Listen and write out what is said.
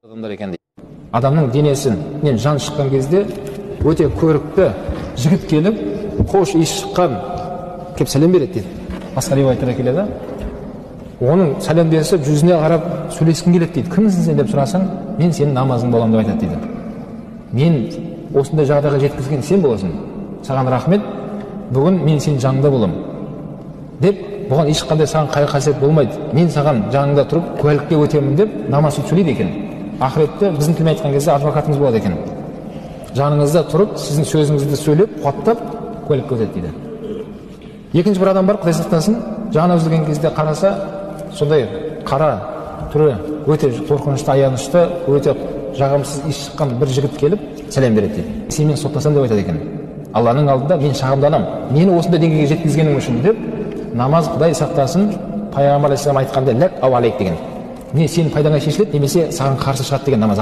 адамдар екен дейді. Адамның денесінен жан шыққан кезде өте көрікті жігіт келіп, хош иіс шыққан келіп сәлем береді дейді. Басқа риуаяттарда келеді. Оның сәлем берісіп, жүзіне қарап сөйлескің келеді дейді. Кімсің сен деп сұрасаң, мен сенің намазың боламын деп айтады дейді. Мен осындай жағдайға жеткізген сен боласың. Саған рахмет. Бүгін мен сенің жаныңда боламын. Деп, бұған ешқандай саған қайғы-қасиет болмайды. Мен саған жаныңда тұрып, куәлікке өтемін деп намаз сөйлейді екен. Ақыретте біздің тілмен айтқан кезде адвокатыңыз болады екен. Жаныңызда тұрып, сіздің сөзіңізді сөйлеп, қуаттап, куәлікке өтеді дейді. Екінші бір адам бар, Құдай сақтасын, жаны үзілген кезде қараса, сондай қара түрі өте қорқынышты, аянышты, өте жағымсыз иіс шыққан бір жігіт келіп сәлем береді дейді. Сен мені соттасам деп айтады екен. Алланың алдында мен шағымданамын. Мені осындай деңгейге жеткізгенің үшін деп, намаз Құдай сақтасын, пайғамбар алейхиссалам айтқандай ләк ау алейк деген. Не сенің пайдаңа шешіледі, немесе саған қарсы шығады деген намаз.